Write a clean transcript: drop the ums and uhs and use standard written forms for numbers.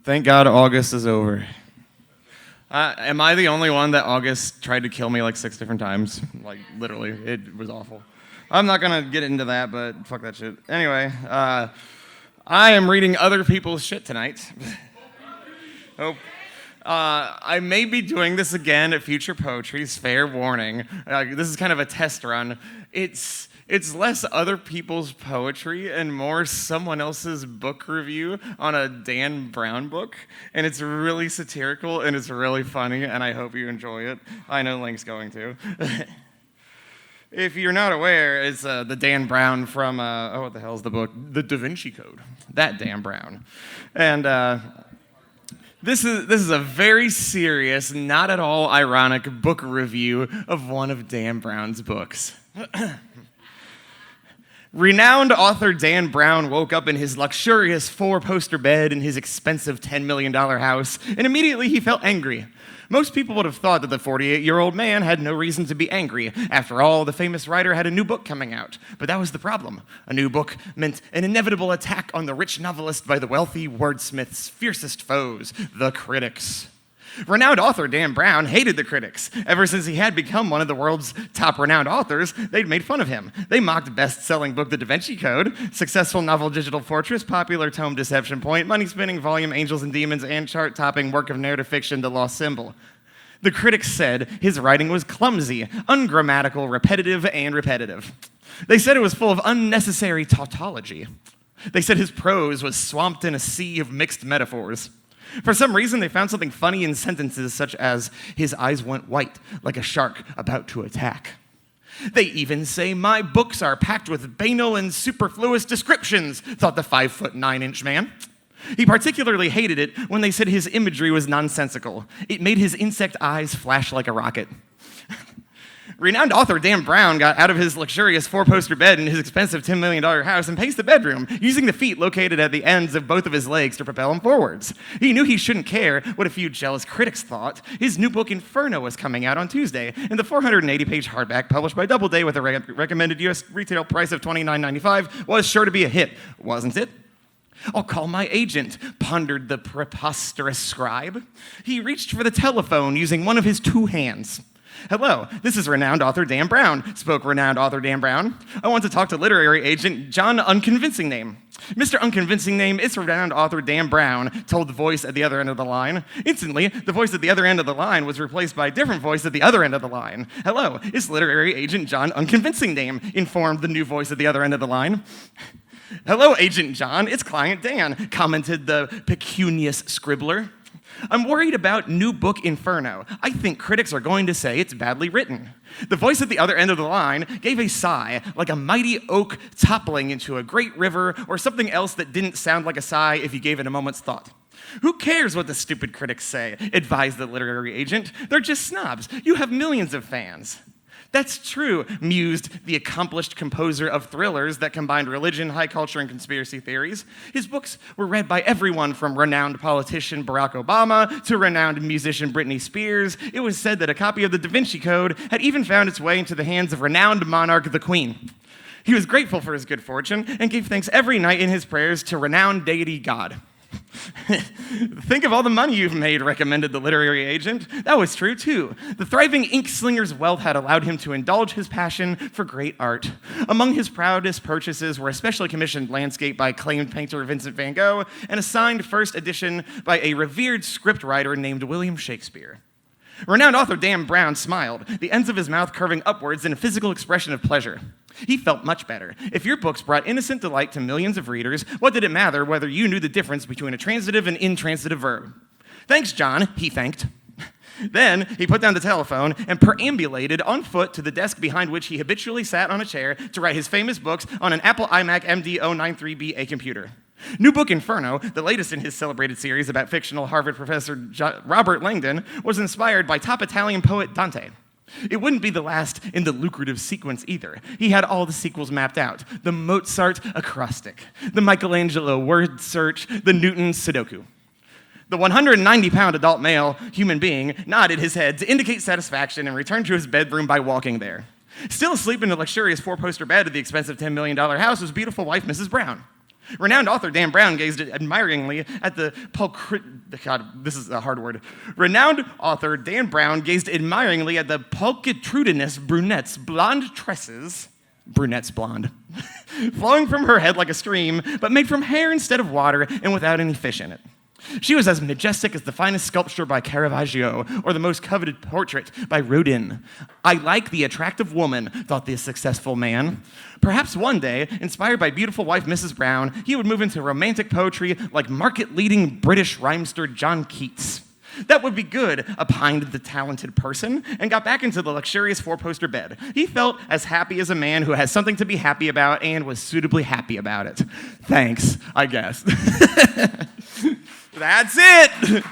Thank God August is over. Am I the only one that August tried to kill me like 6 different times? Like, literally, it was awful. I'm not going to get into that, but fuck that shit. Anyway, I am reading other people's shit tonight. Oh. I may be doing this again at Future Poetry's, fair warning. This is kind of a test run. It's less other people's poetry and more someone else's book review on a Dan Brown book. And it's really satirical and it's really funny, and I hope you enjoy it. I know Link's going to. If you're not aware, it's the Dan Brown from, what the hell is the book? The Da Vinci Code. That Dan Brown. And This is a very serious, not at all ironic book review of one of Dan Brown's books. Renowned author Dan Brown woke up in his luxurious 4-poster bed in his expensive $10 million house, and immediately he felt angry. Most people would have thought that the 48-year-old man had no reason to be angry. After all, the famous writer had a new book coming out. But that was the problem. A new book meant an inevitable attack on the rich novelist by the wealthy wordsmith's fiercest foes, the critics. Renowned author Dan Brown hated the critics. Ever since he had become one of the world's top renowned authors, they'd made fun of him. They mocked best-selling book The Da Vinci Code, successful novel Digital Fortress, popular tome Deception Point, money-spinning volume Angels and Demons, and chart-topping work of narrative fiction The Lost Symbol. The critics said his writing was clumsy, ungrammatical, repetitive. They said it was full of unnecessary tautology. They said his prose was swamped in a sea of mixed metaphors. For some reason, they found something funny in sentences such as, his eyes went white like a shark about to attack. They even say, my books are packed with banal and superfluous descriptions, thought the 5'9" man. He particularly hated it when they said his imagery was nonsensical. It made his insect eyes flash like a rocket. Renowned author Dan Brown got out of his luxurious 4-poster bed in his expensive $10 million house and paced the bedroom, using the feet located at the ends of both of his legs to propel him forwards. He knew he shouldn't care what a few jealous critics thought. His new book Inferno was coming out on Tuesday, and the 480-page hardback published by Doubleday with a recommended U.S. retail price of $29.95 was sure to be a hit, wasn't it? I'll call my agent, pondered the preposterous scribe. He reached for the telephone using one of his 2 hands. Hello, this is renowned author Dan Brown, spoke renowned author Dan Brown. I want to talk to literary agent John Unconvincing Name. Mr. Unconvincing Name, it's renowned author Dan Brown, told the voice at the other end of the line. Instantly, the voice at the other end of the line was replaced by a different voice at the other end of the line. Hello, it's literary agent John Unconvincing Name, informed the new voice at the other end of the line. Hello, Agent John, it's Client Dan, commented the pecunious scribbler. I'm worried about new book Inferno. I think critics are going to say it's badly written. The voice at the other end of the line gave a sigh, like a mighty oak toppling into a great river, or something else that didn't sound like a sigh if you gave it a moment's thought. Who cares what the stupid critics say, advised the literary agent. They're just snobs. You have millions of fans. That's true, mused the accomplished composer of thrillers that combined religion, high culture, and conspiracy theories. His books were read by everyone from renowned politician Barack Obama to renowned musician Britney Spears. It was said that a copy of the Da Vinci Code had even found its way into the hands of renowned monarch the Queen. He was grateful for his good fortune and gave thanks every night in his prayers to renowned deity God. Think of all the money you've made, recommended the literary agent. That was true, too. The thriving ink slinger's wealth had allowed him to indulge his passion for great art. Among his proudest purchases were a specially commissioned landscape by acclaimed painter Vincent van Gogh and a signed first edition by a revered scriptwriter named William Shakespeare. Renowned author Dan Brown smiled, the ends of his mouth curving upwards in a physical expression of pleasure. He felt much better. If your books brought innocent delight to millions of readers, what did it matter whether you knew the difference between a transitive and intransitive verb? Thanks, John, he thanked. Then he put down the telephone and perambulated on foot to the desk behind which he habitually sat on a chair to write his famous books on an Apple iMac MD093BA computer. New book Inferno, the latest in his celebrated series about fictional Harvard professor Robert Langdon, was inspired by top Italian poet Dante. It wouldn't be the last in the lucrative sequence either. He had all the sequels mapped out. The Mozart acrostic, the Michelangelo word search, the Newton Sudoku. The 190-pound adult male human being nodded his head to indicate satisfaction and returned to his bedroom by walking there. Still asleep in a luxurious 4-poster bed at the expensive $10 million house was beautiful wife Mrs. Brown. Renowned author Dan Brown gazed admiringly at the God, this is a hard word. Renowned author Dan Brown gazed admiringly at the pulchritudinous brunette's blonde tresses, brunette's blonde, flowing from her head like a stream, but made from hair instead of water and without any fish in it. She was as majestic as the finest sculpture by Caravaggio or the most coveted portrait by Rodin. I like the attractive woman, thought the successful man. Perhaps one day, inspired by beautiful wife Mrs. Brown, he would move into romantic poetry like market-leading British rhymester John Keats. That would be good, opined the talented person, and got back into the luxurious four-poster bed. He felt as happy as a man who has something to be happy about and was suitably happy about it. Thanks, I guess. That's it!